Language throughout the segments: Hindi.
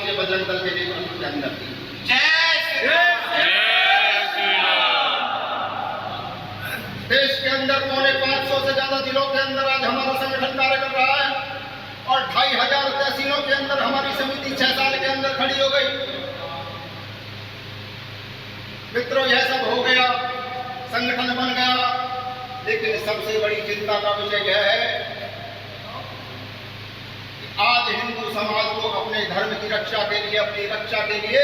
भारतीय बजरंग दल के नेतृत्व के अंदर। देश के अंदर 550 से ज्यादा जिलों के अंदर आज हमारा संगठन कार्य कर रहा है और 2500 तहसीलों के अंदर हमारी समिति 6 साल के अंदर खड़ी हो गई। मित्रों, यह सब हो गया, संगठन बन गया, लेकिन सबसे बड़ी चिंता का विषय यह है कि आज हिंदू समाज को अपने धर्म की रक्षा के लिए, अपनी रक्षा के लिए,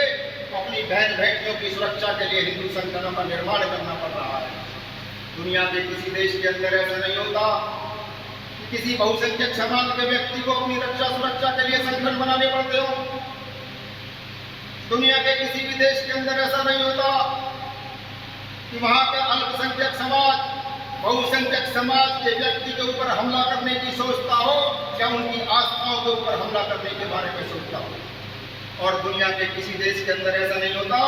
अपनी बहन बेटियों की सुरक्षा के लिए हिंदू संगठनों का निर्माण करना पड़ रहा है। दुनिया के किसी देश के अंदर ऐसा नहीं होता कि किसी बहुसंख्यक समाज के व्यक्ति को अपनी रक्षा सुरक्षा के लिए संगठन बनाने पड़ते हो। दुनिया के किसी भी देश के अंदर ऐसा नहीं होता कि वहां का अल्पसंख्यक समाज बहुसंख्यक समाज के व्यक्ति के ऊपर हमला करने की सोचता हो या उनकी आस्थाओं के ऊपर हमला करने के बारे में सोचता हो। और दुनिया के किसी देश के अंदर ऐसा नहीं होता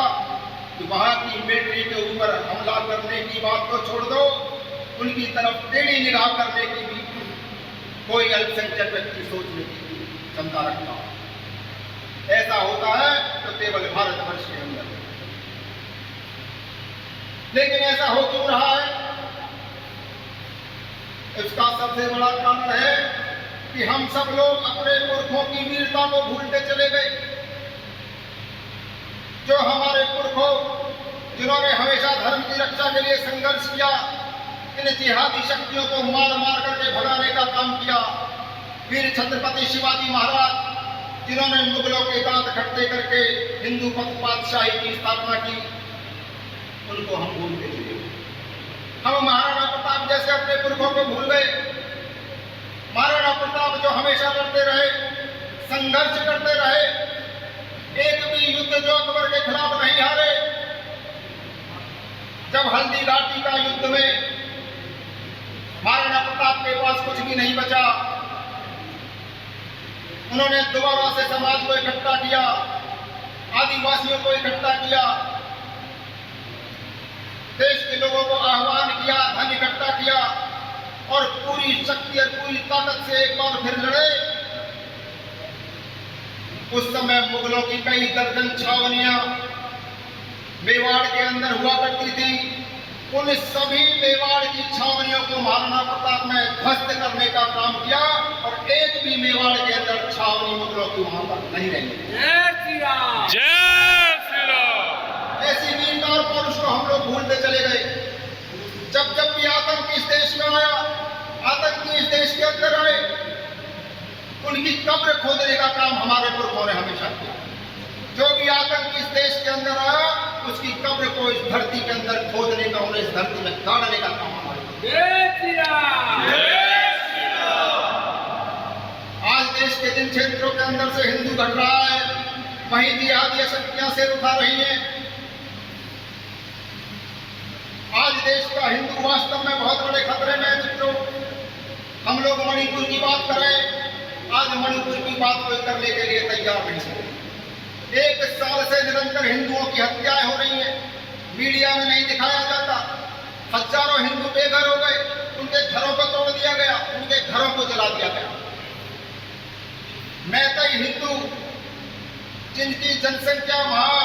कि वहां की मिलिट्री के ऊपर हमला करने की बात को छोड़ दो, उनकी तरफ टेढ़ी निगाह करने की भी कोई अल्पसंख्यक व्यक्ति सोचने की क्षमता रखता हो। ऐसा होता है तो केवल भारतवर्ष के अंदर, लेकिन ऐसा हो क्यों रहा है? इसका सबसे बड़ा कारण है कि हम सब लोग अपने पुरखों की वीरता को भूलते चले गए। जो हमारे पुरखों जिन्होंने हमेशा धर्म की रक्षा के लिए संघर्ष किया, इन जिहादी शक्तियों को मार मार करके भगाने का काम किया। वीर छत्रपति शिवाजी महाराज जिन्होंने मुगलों के दांत खट्टे करके हिंदू पातशाही की स्थापना की, उनको हम भूलते चले। हम महाराणा प्रताप जैसे अपने पुरखों को भूल गए। महाराणा प्रताप जो हमेशा लड़ते रहे, संघर्ष करते रहे, एक भी युद्ध जो अकबर के खिलाफ नहीं हारे। जब हल्दी घाटी का युद्ध में महाराणा प्रताप के पास कुछ भी नहीं बचा, उन्होंने दोबारा से समाज को इकट्ठा किया, आदिवासियों को इकट्ठा किया, देश के लोगों को आह्वान किया, धन इकट्ठा किया और पूरी शक्ति और पूरी ताकत से एक बार फिर लड़े। उस समय मुगलों की कई दर्जन छावनियां मेवाड़ के अंदर हुआ करती थी। उन सभी मेवाड़ की छावनियों को महाराणा प्रताप ने ध्वस्त करने का काम किया और एक भी मेवाड़ के अंदर छावनी मुगलों की वहां पर नहीं रही। जय श्री राम, जय श्री राम। ऐसी वीरता और पौरुष को हम लोग भूलते चले गए। जब जब भी आतंक इस देश में आया, आतंकी इस देश के अंदर आए, उनकी कब्र खोदने का काम हमारे पुरखों ने हमेशा किया। जो भी आतंक इस देश के अंदर आया, उसकी कब्र को इस धरती के अंदर खोदने का, उन्हें इस धरती में गाड़ने का काम हमारे। जय श्री राम, जय श्री राम। आज देश के जिन क्षेत्रों के अंदर से हिंदू घट रहा है, वहीं जिहादी शक्तियां सिर उठा रही हैं। आज देश का हिंदू वास्तव में बहुत बड़े खतरे में है। मित्रों, हम लोग मणिपुर की बात करें, आज मणिपुर की बात कोई करने के लिए तैयार नहीं है। 1 साल से निरंतर हिंदुओं की हत्याएं हो रही हैं, मीडिया में नहीं दिखाया जाता। हजारों हिंदू बेघर हो गए, उनके घरों को तोड़ दिया गया, उनके घरों को जला दिया गया। मैतई हिंदू जिनकी जनसंख्या वहां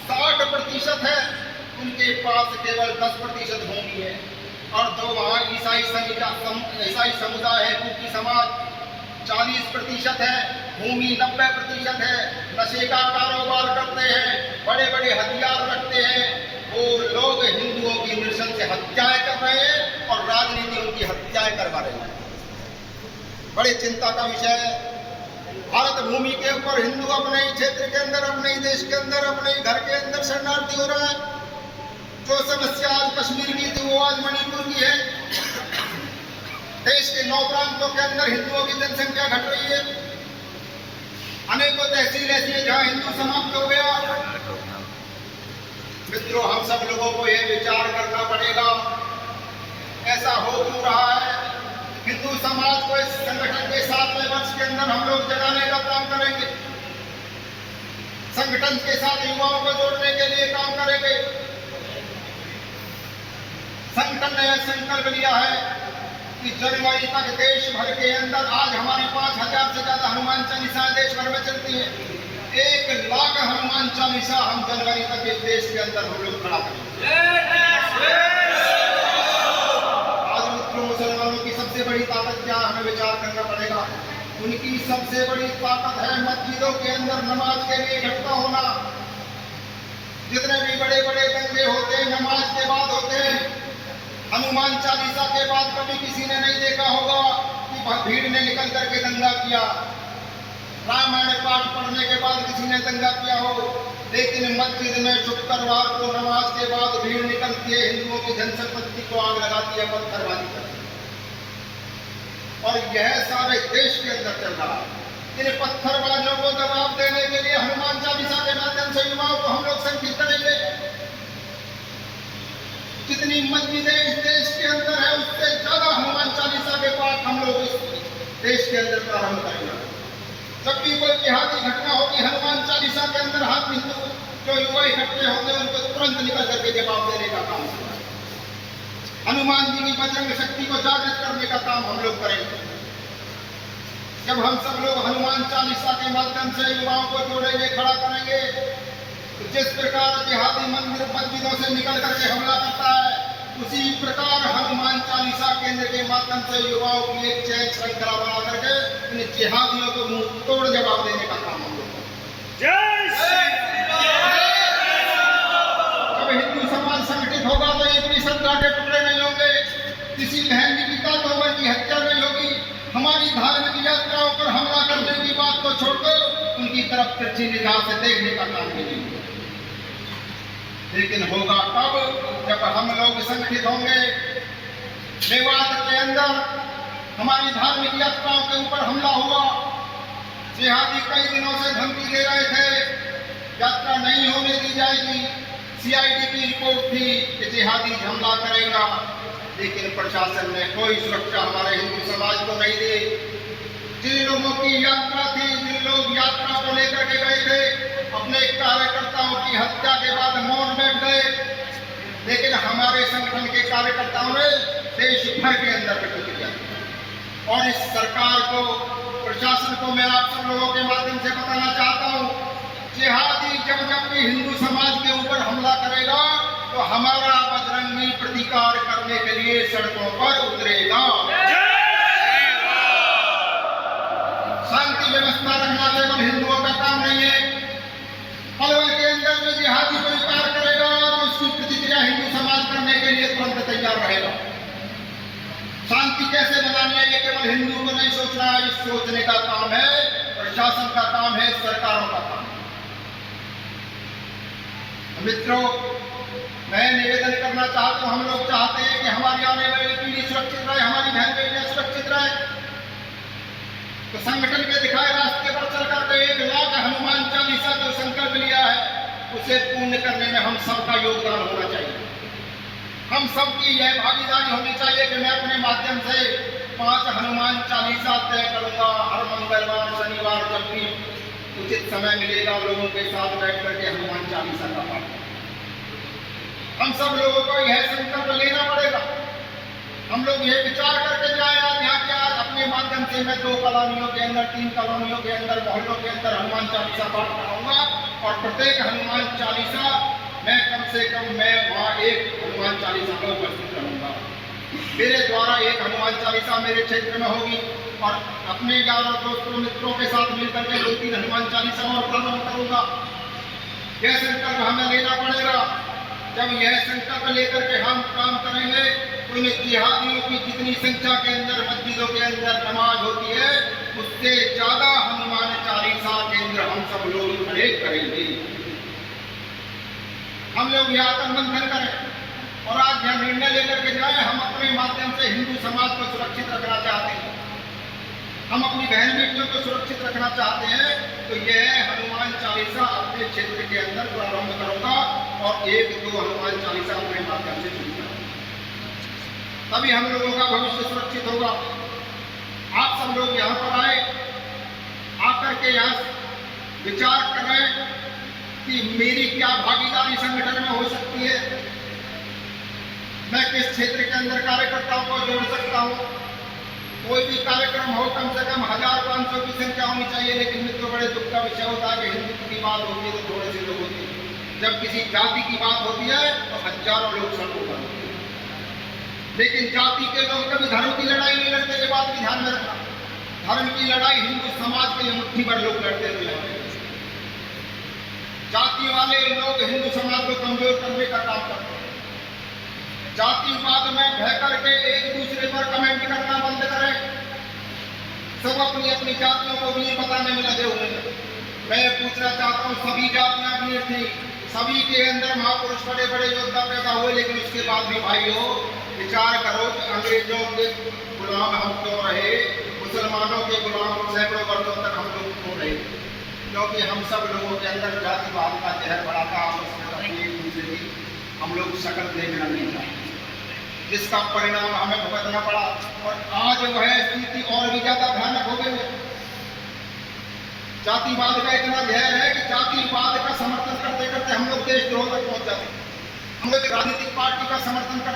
60% है, उनके पास केवल 10% भूमि है। और जो वहां ईसाई समुदाय है, कुकी समाज 40% है, भूमि 90% है, नशे का कारोबार करते हैं, बड़े बड़े हथियार रखते हैं। वो लोग हिंदुओं की नृशंस से हत्याएं कर रहे हैं और राजनीति उनकी हत्याएं करवा रही है। बड़ी चिंता का विषय है। भारत भूमि के ऊपर हिंदू अपने ही क्षेत्र के अंदर, अपने ही देश के अंदर, अपने ही घर के अंदर शरणार्थी हो रहा है। जो समस्या आज कश्मीर की थी, वो आज मणिपुर की है। देश के 9 प्रांतों के अंदर हिंदुओं की जनसंख्या घट रही है। अनेकों तहसील ऐसी है जहां हिंदू समाप्त हो गया। मित्रों, हम सब लोगों को यह विचार करना पड़ेगा, ऐसा हो क्यों रहा है। हिंदू समाज को इस संगठन के 7वें वर्ष के अंदर हम लोग जगाने का काम करेंगे। संगठन के साथ युवाओं को जोड़ने के लिए काम करेंगे। संगठन ने यह संकल्प लिया है कि जनवरी तक देश भर के अंदर, आज हमारी 5000 से ज्यादा हनुमान चालीसा देश भर में चलती है। 1 लाख हनुमान चालीसा हम जनवरी तक इस देश के अंदर हम लोग खड़ा करेंगे। आज मित्रों, मुसलमानों की सबसे बड़ी ताकत क्या हमें विचार करना पड़ेगा। उनकी सबसे बड़ी ताकत है मस्जिदों के अंदर नमाज के लिए इकट्ठा होना। जितने भी बड़े बड़े दंगे होते हैं नमाज के बाद होते हैं। हनुमान चालीसा के बाद कभी किसी ने नहीं देखा होगा कि भीड़ ने निकल करके दंगा किया। रामायण पाठ पढ़ने के बाद किसी ने दंगा किया हो, लेकिन मस्जिद में शुक्रवार को नमाज के बाद भीड़ निकलती है, हिंदुओं की धन संपत्ति को आग लगाती है, पत्थरबाजी करती है। और यह सारे देश के अंदर चल रहा है। इन पत्थरबाजों को जवाब देने के लिए हनुमान चालीसा के माध्यम से युवाओं को हम लोग संगठित करेंगे। जितनी मस्जिदें इस देश के अंदर है, उससे ज्यादा हनुमान चालीसा के पाठ हम लोग इस देश के अंदर प्रारंभ करेंगे। जब भी कोई जिहादी घटना होगी, हनुमान चालीसा के अंदर हम हिंदू जो युवा इकट्ठे होंगे उनको तुरंत निकल करके जवाब देने का काम करेंगे। हनुमान जी की बजरंग शक्ति को जागृत करने का काम हम लोग करेंगे। जब हम सब लोग हनुमान चालीसा के माध्यम से युवाओं को जोड़ेंगे, खड़ा करेंगे, तो जिस प्रकार जिहादी मंदिर मस्जिदों से निकल करके हमला करता है, उसी प्रकार हनुमान चालीसा केंद्र के माध्यम से युवाओं की एक चैन श्रृंखला बना करके इन जिहादियों को मुंह तोड़ जवाब देने का काम हम लोग करेंगे। जब हिंदू समाज संगठित होगा तो एक भी श्रद्धा के टुकड़े नहीं होंगे, किसी बहन की पिता की हत्या नहीं होगी। हमारी धार्मिक यात्राओं पर हमला करने की बात को छोड़कर उनकी तरफ तिरछी निगाह से देखने का काम करेंगे। लेकिन होगा तब जब हम लोग संगठित होंगे। मेवात के अंदर हमारी धार्मिक यात्राओं के ऊपर हमला हुआ। जिहादी कई दिनों से धमकी दे रहे थे, यात्रा नहीं होने दी जाएगी। CID की रिपोर्ट थी कि जिहादी हमला करेगा, लेकिन प्रशासन ने कोई सुरक्षा हमारे हिंदू समाज को नहीं दी। जिन लोगों की यात्रा थी, जिन लोग यात्रा को लेकर के गए थे, अपने कार्यकर्ताओं की हत्या के बाद मौन बैठ गए। लेकिन हमारे संगठन के कार्यकर्ताओं ने देश भर के अंदर प्रतिक्रिया दी। और इस सरकार को, प्रशासन को मैं आप सब लोगों के माध्यम से बताना चाहता हूँ, जिहादी जब भी हिंदू समाज के ऊपर हमला करेगा तो हमारा बजरंगी प्रतिकार करने के लिए सड़कों पर उतरेगा। शांति व्यवस्था रखना केवल हिंदुओं का काम नहीं है। पलवल के अंदर में जिहादी कोई कार्य करेगा तो उसकी प्रतिक्रिया हिंदू समाज करने के लिए तुरंत तैयार रहेगा। शांति कैसे बनानी है ये केवल हिंदू को नहीं सोचना है, इस सोचने का काम है प्रशासन का काम है, सरकारों का काम है। मित्रों, मैं निवेदन करना चाहता हूं, हम लोग चाहते हैं कि हमारी आने वाली पीढ़ी सुरक्षित रहे, हमारी बहन बेटियां सुरक्षित रहे। तो संगठन के दिखाए रास्ते पर चलकर के 1 लाख हनुमान चालीसा जो संकल्प लिया है, उसे पूर्ण करने में हम सबका योगदान होना चाहिए। हम सबकी यह भागीदारी होनी चाहिए कि मैं अपने माध्यम से 5 हनुमान चालीसा तय करूंगा। हर मंगलवार, शनिवार जब भी उचित समय मिलेगा, लोगों के साथ बैठ करके हनुमान चालीसा का पाठ। हम सब लोगों को यह संकल्प लेना पड़ेगा। हम लोग यह विचार करके जाए आज यहाँ के आज अपने माध्यम से मैं 2 कॉलोनियों के अंदर, 3 कॉलोनियों के अंदर, मोहल्लों के अंदर हनुमान चालीसा पाठ कराऊंगा। और प्रत्येक हनुमान चालीसा मैं कम से कम मैं वहाँ 1 हनुमान चालीसा में उपस्थित रहूंगा। मेरे द्वारा 1 हनुमान चालीसा मेरे क्षेत्र में होगी और अपने यारों दोस्तों मित्रों के साथ मिलकर के 2-3 हनुमान चालीसा और प्रारंभ करूंगा। यह संकल्प हमें लेना पड़ेगा। जब यह संकल्प लेकर के हम काम करेंगे तो इन जिहादियों की जितनी संख्या के अंदर मस्जिदों के अंदर नमाज होती है, उससे ज्यादा हनुमान चालीसा केंद्र हम सब लोग खड़े करेंगे। हम लोग यह आत्म मंथन करें और आज यह निर्णय लेकर के जाए। हम अपने माध्यम से हिंदू समाज को सुरक्षित रखना चाहते हैं, हम अपनी बहन बेटियों को सुरक्षित रखना चाहते हैं, तो यह हनुमान चालीसा अपने क्षेत्र के अंदर प्रारंभ करूंगा और 1-2 हनुमान चालीसा अपने माध्यम से शुरू करूंगा। तभी हम लोगों का भविष्य सुरक्षित होगा। आप सब लोग यहाँ पर आए, आकर के यहाँ विचार करें कि मेरी क्या भागीदारी संगठन में हो सकती है, मैं किस क्षेत्र के अंदर कार्यकर्ताओं को जोड़ सकता हूँ। कोई भी कार्यक्रम हो कम से कम 1000-500 की संख्या होनी चाहिए, लेकिन मित्रों बड़े दुख का विषय होता है कि हिंदुत्व की बात होती है तो थोड़े से लोग होते हैं, जब किसी जाति की बात होती है तो हजारों लोग सड़कों पर होते हैं। लेकिन जाति के लोग कभी धर्म की लड़ाई नहीं लड़ते, ये बात भी ध्यान में रखना। धर्म की लड़ाई हिंदू समाज के लिए मुट्ठी भर लोग लड़ते हुए हैं। जाति वाले लोग हिंदू समाज को कमजोर करने का काम करते हैं। जातिवाद में बह करके एक दूसरे पर कमेंट करना बंद करें। सब अपनी अपनी जातियों को भी बताने में लगे हुए हैं। मैं पूछना चाहता हूँ, सभी जातियां वीर थी, सभी के अंदर महापुरुष बड़े बड़े योद्धा पैदा हुए, लेकिन उसके बाद भी भाइयों विचार करो कि अंग्रेजों के गुलाम हम क्यों रहे, मुसलमानों के गुलाम सैकड़ों वर्षों तक हम लोग क्यों रहे? क्योंकि हम सब लोगों के अंदर जातिवाद का जहर बढ़ा था। आपस में एक दूसरे की हम लोग शक्ल देखना नहीं चाहते, जिसका परिणाम हमें भुगतना पड़ा। और आज वह स्थिति और भी ज्यादा भयानक हो गई है। जातिवाद का इतना जहर है कि जातिवाद का समर्थन करते करते हम लोग देशद्रोह तक पहुंच जाते हैं। हम लोग राजनीतिक पार्टी का समर्थन करते